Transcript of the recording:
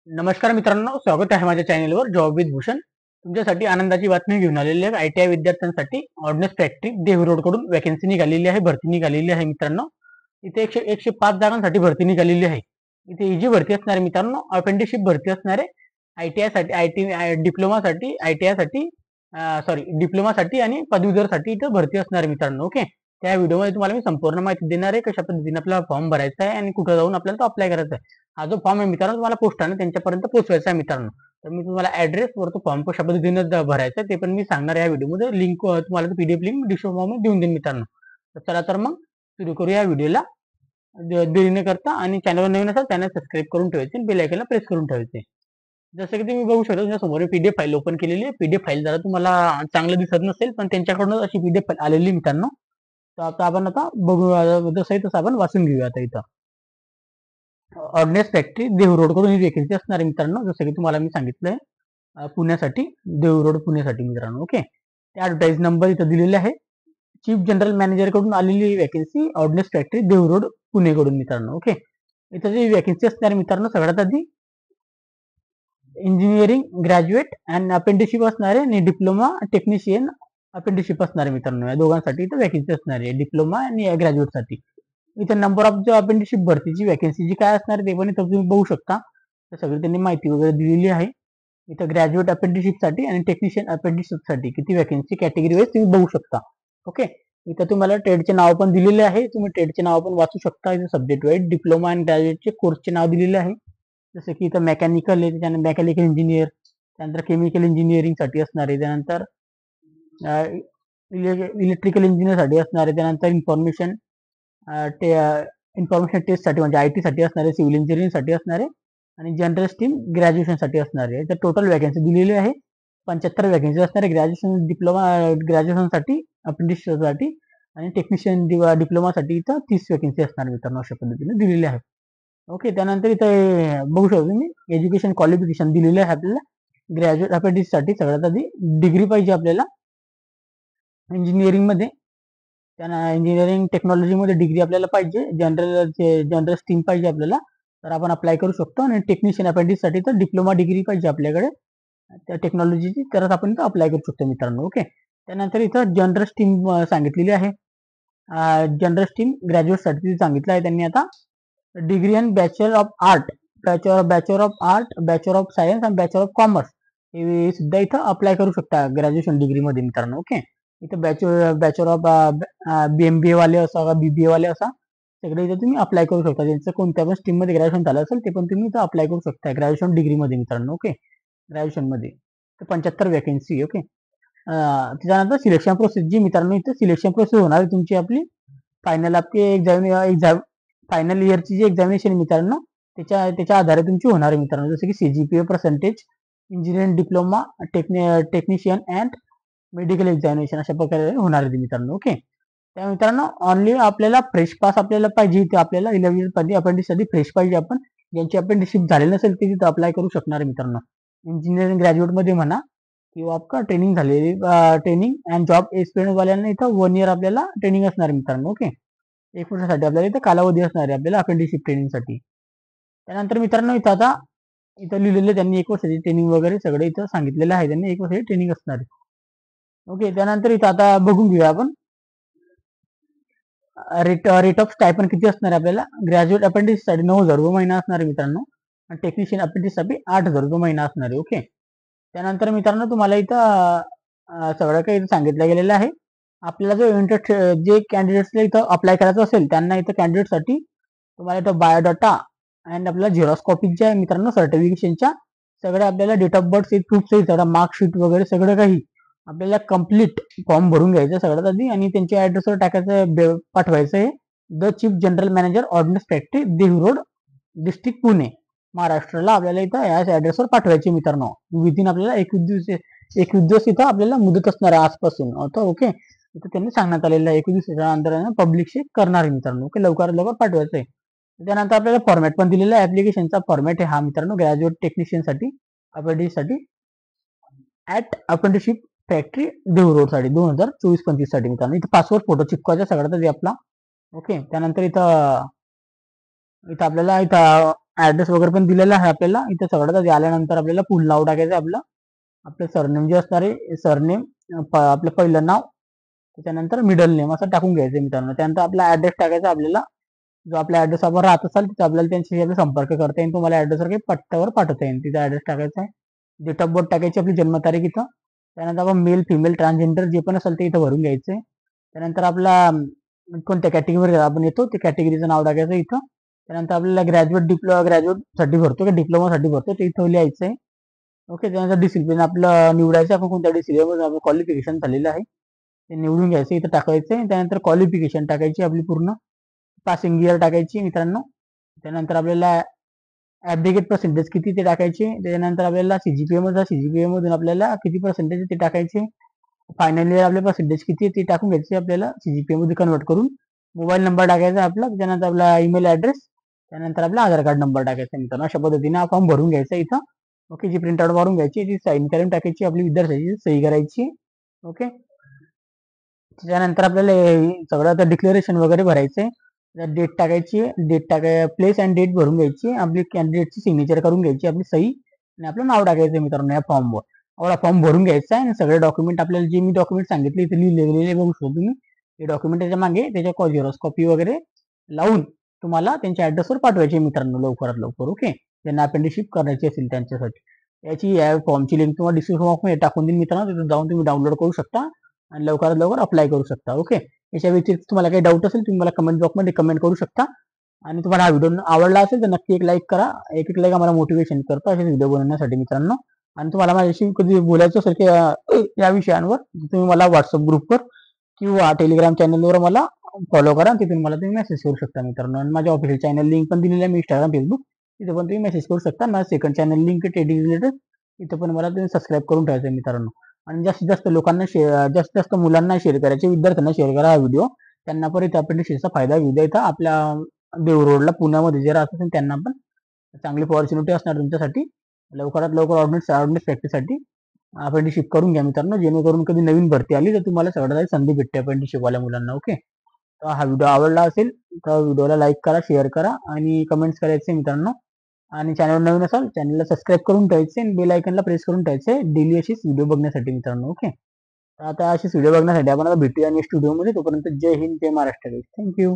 नमस्कार मित्रांनो, स्वागत आहे माझ्या चॅनलवर जॉब विथ भूषण. तुमच्यासाठी आनंदाची बातमी घेऊन आलेली आहे. आयटीआय विद्यार्थ्यांसाठी ऑर्डनेस फॅक्टरी देहू रोड कडून वॅकन्सी निघालेली आहे, भरती निघालेली आहे मित्रांनो. इथे 105 जागांसाठी भरती निघालेली आहे. इथे इजी भरती असणार आहे मित्रांनो, अपेंटिसशिप भरती असणार आहे. आयटीआय साठी, डिप्लोमासाठी, आयटीआय साठी, सॉरी डिप्लोमासाठी आणि पदवीधरसाठी इथे भरती असणार आहे मित्रांनो. ओके, त्या व्हिडिओमध्ये तुम्हाला मी संपूर्ण माहिती देणार आहे, कशा पद्धतीने आपल्याला फॉर्म भरायचा आहे आणि कुठे जाऊन आपल्याला तो अप्लाय करायचा आहे. हा जो फॉर्म आहे मित्रांनो, तुम्हाला पोस्टाने त्यांच्यापर्यंत पोहोचवायचा आहे मित्रांनो. तर मी तुम्हाला ऍड्रेस वर तो फॉर्म कशा पद्धतीने भरायचा ते पण मी सांगणार या व्हिडिओमध्ये. लिंक तुम्हाला पीडीएफ लिंक डिस्क्रिप्शन मध्ये देऊन देईन मित्रांनो. तर चला तर मग सुरू करूया व्हिडिओला. देरी न करता, आणि चॅनलवर नवीन असाल चॅनल सबस्क्राईब करून ठेवायचे, बेल आयकॉनला प्रेस करून ठेवायचे. जसं की तुम्ही बघू शकता, समोर पीडीएफ फाईल ओपन केलेली आहे. पीडीएफ फाईल जरा तुम्हाला चांगलं दिसत नसेल, पण त्यांच्याकडून अशी पीडीएफ फाईल आलेली मित्रांनो. तर आता आपण बघू, जसं आहे तसं आपण वाचून घेऊया. आता इथं ऑर्डनेस फॅक्टरी देहू रोड कडून ही वेकेन्सी असणार आहे मित्रांनो. जसं की तुम्हाला मी सांगितलंय, पुण्यासाठी, देहू रोड पुण्यासाठी मित्रांनो. ओके, त्या ऍडव्हर्टाईज नंबर इथं दिलेले आहे. चीफ जनरल मॅनेजर कडून आलेली vacancy, ordnance factory Dehu road Pune कडून मित्रांनो. ओके, इथं जी वॅकेन्सी असणार मित्रांनो, सगळ्यात आधी इंजिनिअरिंग ग्रॅज्युएट अँड अपेंटिसशिप असणार आहे, आणि डिप्लोमा टेक्निशियन अपेंटिसशिप असणार आहे मित्रांनो. या दोघांसाठी इथं वॅकेन्सी असणार आहे, डिप्लोमा आणि ग्रॅज्युएटसाठी. इथं नंबर ऑफ जो अपेंटिसशिप भरतीची वॅकेन्सी जी काय असणार ते पण इथं तुम्ही बघू शकता. तर सगळी त्यांनी माहिती वगैरे दिलेली आहे. इथं ग्रॅज्युएट अपेंटिसशिपसाठी आणि टेक्निशियन अपेंटिसशिपसाठी किती वॅकेन्सी कॅटेगरी वाईज तुम्ही बघू शकता. ओके, इथं तुम्हाला ट्रेडचे नाव पण दिलेले आहे, तुम्ही ट्रेडचे नाव पण वाचू शकता. इथं सब्जेक्ट वाईज डिप्लोमा आणि ग्रॅज्युएटचे कोर्सचे नाव दिलेले आहे. जसं की इथं मेकॅनिकल आहे, त्याच्यानंतर मेकॅनिकल इंजिनियर, त्यानंतर केमिकल इंजिनिअरिंग साठी असणार आहे, त्यानंतर इलेक्ट्रिकल इंजिनियर साठी असणार आहे, त्यानंतर इन्फॉर्मेशन टेस्ट साठी म्हणजे आयटी साठी असणार आहे, सिव्हिल इंजिनिअरिंग साठी असणार आहे, आणि जनरल स्ट्रीम ग्रॅज्युएशन साठी असणार आहे. तर टोटल वॅकन्सी दिलेली आहे 75 वॅकन्सी असणार आहे. ग्रॅज्युएशन डिप्लोमा ग्रॅज्युएशन साठी, अप्रेंटिस साठी आणि टेक्निशियन डिप्लोमासाठी इथं 30 वॅकन्सी असणार मित्रांनो, अशा पद्धतीने दिलेली आहे. ओके, त्यानंतर इथं बघू शकतो तुम्ही एज्युकेशन क्वालिफिकेशन दिलेलं आहे आपल्याला. ग्रॅज्युएट अप्रेंटिस साठी सगळ्यात आधी डिग्री पाहिजे आपल्याला इंजिनिअरिंग मध्ये, त्यांना इंजिनिअरिंग टेक्नॉलॉजीमध्ये डिग्री आपल्याला पाहिजे. जनरल स्ट्रीम पाहिजे आपल्याला, तर आपण अप्लाय करू शकतो. आणि टेक्निशियन अप्रेंटिस साठी तर डिप्लोमा डिग्री पाहिजे आपल्याकडे त्या टेक्नॉलॉजीची, तरच आपण इथं अप्लाय करू शकतो मित्रांनो. ओके, त्यानंतर इथं जनरल स्ट्रीम सांगितलेली आहे. जनरल स्ट्रीम ग्रॅज्युएटसाठी सांगितलं आहे त्यांनी. आता degree in bachelor of art, bachelor of art, bachelor of science आणि बॅचलर ऑफ कॉमर्स हे सुद्धा इथं अप्लाय करू शकता ग्रॅज्युएशन डिग्री मध्ये मित्रांनो. ओके, इथं बॅचलर ऑफ बीएमबीए वाले असा, बीबीए वाले असा सगळे इथं तुम्ही अप्लाय करू शकता. त्यांचं कोणत्या पण स्ट्रीम मध्ये ग्रॅज्युएशन झालं असेल ते पण तुम्ही इथं अप्लाय करू शकता ग्रॅज्युएशन डिग्री मध्ये मित्रांनो. ओके, ग्रॅज्युएशन मध्ये तर 75 वॅकन्सी. ओके, त्याच्यानंतर सिलेक्शन प्रोसेस जी मित्रांनो, इथं सिलेक्शन प्रोसेस होणार आहे तुमची आपली फायनल, आपली एक्झाम फायनल इयरची जी एक्झामिनेशन मित्रांनो, त्याच्या आधारे तुमची होणार आहे मित्रांनो. जसं की CGPA percentage, engineering diploma, technician and medical examination अशा प्रकारे होणार आहे मित्रांनो. ओके, त्या मित्रांनो ऑनली आपल्याला फ्रेश पास आपल्याला पाहिजे. इथे आपल्याला 11th अप्रेंटिस साठी फ्रेश पाहिजे. आपण ज्यांची अप्रेंटिसशिप झालेली नसेल ते तिथं अप्लाय करू शकणार आहे मित्रांनो. इंजिनिअरिंग ग्रॅज्युएट मध्ये म्हणा किंवा आपका ट्रेनिंग झालेली, ट्रेनिंग अँड जॉब एक्सपिरियन्स वाल्यांना इथं 1 इयर आपल्याला ट्रेनिंग असणार आहे मित्रांनो. ओके, 1 वर्षासाठी आपल्याला इथं कालावधी असणार आहे आपल्याला अप्रेंटिसशिप ट्रेनिंगसाठी. त्यानंतर मित्रांनो इथं आता इथं लिहिलेलं त्यांनी 1 वर्षाची ट्रेनिंग वगैरे सगळं इथं सांगितलेलं आहे त्यांनी. 1 वर्षाची ट्रेनिंग असणार आहे. ओके, त्यानंतर इथं आता बघून घेऊया आपण रेट ऑफ स्टायपन किती असणार आहे आपल्याला. ग्रॅज्युएट अप्रेंटिस साठी 9,000 रुपये महिना असणार आहे मित्रांनो, आणि टेक्निशियन अप्रेंटिस साठी 8,000 रुपये महिना असणार आहे. ओके, त्यानंतर मित्रांनो तुम्हाला इथं सगळं काही सांगितलं गेलेलं आहे. आपल्याला जो इंटरेस्ट, जे कॅन्डिडेट्सला इथं अप्लाय करायचं असेल त्यांना इथं कॅन्डिडेटसाठी तुम्हाला इथं बायोडाटा अँड आपल्याला झेरॉक्स कॉपी ज्या मित्रांनो सर्टिफिकेशनच्या, सगळ्या आपल्याला डेट ऑफ बर्थ प्रूफ सहित सगळं मार्कशीट वगैरे सगळं काही आपल्याला कम्प्लीट फॉर्म भरून घ्यायचं सगळ्यात आधी, आणि त्यांच्या ऍड्रेसवर टाकायचं, पाठवायचं आहे. The chief general manager ordnance factory Dehu road, district Pune, महाराष्ट्राला आपल्याला इथं याच ऍड्रेसवर पाठवायचे मित्रांनो. विदिन आपल्याला 21 दिवस इथं आपल्याला मुदत असणार आहे आजपासून. आता ओके, इथं त्यांनी सांगण्यात आलेलं आहे 21 दिवसाच्या अंतराने पब्लिकशी करणार आहे मित्रांनो. ओके, लवकरात लवकर पाठवायचं आहे. त्यानंतर आपल्याला फॉर्मॅट पण दिलेला आहे. ऍप्लिकेशनचा फॉर्मॅट आहे हा मित्रांनो, ग्रॅज्युएट टेक्निशियन साठी, अप्रेंटिस साठी, at apprenticeship factory Dehu road साठी 2024-25 साठी मित्रांनो. इथं पासपोर्ट फोटो चिपकवायचा सगळ्यात आधी आपला. ओके, त्यानंतर इथं इथं आपल्याला इथं ऍड्रेस वगैरे पण दिलेला आहे आपल्याला इथं सगळं. आल्यानंतर आपल्याला फुल नाव टाकायचं आपलं, आपलं सरनेम जे असणार आहे सरनेम, आपलं पहिलं नाव, त्याच्यानंतर मिडल नेम असं टाकून घ्यायचं मित्रांनो. त्यानंतर आपला ऍड्रेस टाकायचा आपल्याला, जो आपल्या ऍड्रेस आपण राहत असाल तिथे आपल्याला त्यांच्याशी संपर्क करता येईल, तुम्हाला ऍड्रेसवर काही पट्ट्यावर पाठवता येईल, तिचा ऍड्रेस टाकायचा आहे. डेट ऑफ बर्थ टाकायची, आपली जन्मतारीख इथं. त्यानंतर आपण मेल फिमेल ट्रान्सजेंडर जे पण असेल ते इथं भरून घ्यायचंय. त्यानंतर आपला कोणत्या कॅटेगरीवर आपण येतो ते कॅटेगरीचं नाव टाकायचं इथं. त्यानंतर आपल्याला ग्रॅज्युएट साठी भरतो की डिप्लोमासाठी भरतो ते इथं लिहायचं आहे. ओके. त्यानंतर डिसिप्लिन आपलं निवडायचं, आपण कोणत्या डिसिप्लिनमध्ये आपलं क्वालिफिकेशन झालेलं आहे ते निवडून घ्यायचं, इथं टाकायचं आहे. त्यानंतर क्वालिफिकेशन टाकायची आपली पूर्ण, पासिंग इयर टाकायची मित्रांनो. त्यानंतर आपल्याला ऍब्रिगेट पर्सेंटेज किती ते टाकायचे. त्याच्यानंतर आपल्याला सीजीपीए मधून आपल्याला किती पर्सेंटेज ते टाकायचे. फायनल इयर आपले पर्सेंटेज किती ते टाकून घ्यायचे आपल्याला सीजीपीए मध्ये कन्वर्ट करून. मोबाईल नंबर टाकायचा आपला, त्यानंतर आपला ईमेल ऍड्रेस, त्यानंतर आपला आधार कार्ड नंबर टाकायचा मित्रांनो. अशा पद्धतीने हा फॉर्म भरून घ्यायचा इथं. ओके. जी प्रिंट आउट मारून घ्यायची, ती साईन करून टाकायची, आपली विद्यार्थ्याची सही करायची. ओके. त्याच्यानंतर आपल्याला सगळं आता डिक्लेरेशन वगैरे भरायचंय. डेट टाकायची, प्लेस अँड डेट भरून घ्यायची, आपली कॅन्डिडेटची सिग्नेचर करून घ्यायची, आपली सही आणि आपलं नाव टाकायचं मित्रांनो या फॉर्मवर. एवढा फॉर्म भरून घ्यायचा आहे आणि सगळे डॉक्युमेंट आपल्याला जे मी डॉक्युमेंट सांगितले इथे लिहिलेले बघू शकतो तुम्ही. हे डॉक्युमेंट त्याच्या मागे त्याच्या झेरॉक्स कॉपी वगैरे लावून तुम्हाला त्यांच्या ऍड्रेसवर पाठवायचे मित्रांनो लवकरात लवकर. ओके. ज्यांना अपेंडिशिप करायची असेल त्यांच्यासाठी. या फॉर्मची लिंक तुम्हाला डिस्क्रिप्शन बॉक्समध्ये टाकून देईन मित्रांनो, तिथे जाऊन तुम्ही डाउनलोड करू शकता आणि लवकरात लवकर अप्लाय करू शकता. ओके. याच्या व्यतिरिक्त तुम्हाला काही डाऊट असेल तुम्ही मला कमेंट बॉक्समध्ये कमेंट करू शकता. आणि तुम्हाला हा व्हिडिओ आवडला असेल तर नक्की एक लाईक करा. एक लाईक आम्हाला मोटिवेशन करतो असे व्हिडिओ बनवण्यासाठी मित्रांनो. आणि तुम्हाला माझ्याशी कधी बोलायचं असेल की या विषयांवर, तुम्ही मला व्हॉट्सअप ग्रुपवर किंवा टेलिग्राम चॅनलवर मला फॉलो करा, तिथून मला तुम्ही मेसेज करू शकता मित्रांनो. आणि माझ्या ऑफिशियल चॅनल लिंक पण दिलेली आहे मी इंस्टाग्राम फेसबुक, तिथे पण तुम्ही मेसेज करू शकता. माझं second channel link teddy related, तिथे पण मला तुम्ही सबस्क्राईब करून ठेवायचं मित्रांनो. आणि जास्तीत जास्त लोकांना जास्तीत जास्त मुलांना शेअर करायचे, विद्यार्थ्यांना शेअर करा हा व्हिडिओ. त्यांना पण इथे अपेंडिक्सचा फायदा घेऊ द्या. इथं आपल्या देव रोडला पुण्यामध्ये जे राहत असेल त्यांना पण चांगली ऑपॉर्च्युनिटी असणार तुमच्यासाठी. लवकरात लवकर ऑर्डिनन्स प्रॅक्टिससाठी अपेंडिशिप करून घ्या मित्रांनो, जेणेकरून कधी नवीन भरती आली तर तुम्हाला सगळ्यात आधी संधी भेटते अपेंडिशिपवाल्या मुलांना. ओके. तर हा व्हिडिओ आवडला असेल तर व्हिडिओला लाईक करा, शेअर करा आणि कमेंट्स करायचे मित्रांनो. आणि चॅनल नवीन असाल चॅनलला सबस्क्राईब करून ठेवायचे आणि बेल आयकनला प्रेस करून ठेवायचे डेली अशीच व्हिडिओ बघण्यासाठी मित्रांनो. ओके. तर आता अशीच व्हिडिओ बघण्यासाठी आपण आता भेटूया नेक्स्ट व्हिडिओमध्ये. तोपर्यंत जय हिंद, जय महाराष्ट्र. थँक्यू.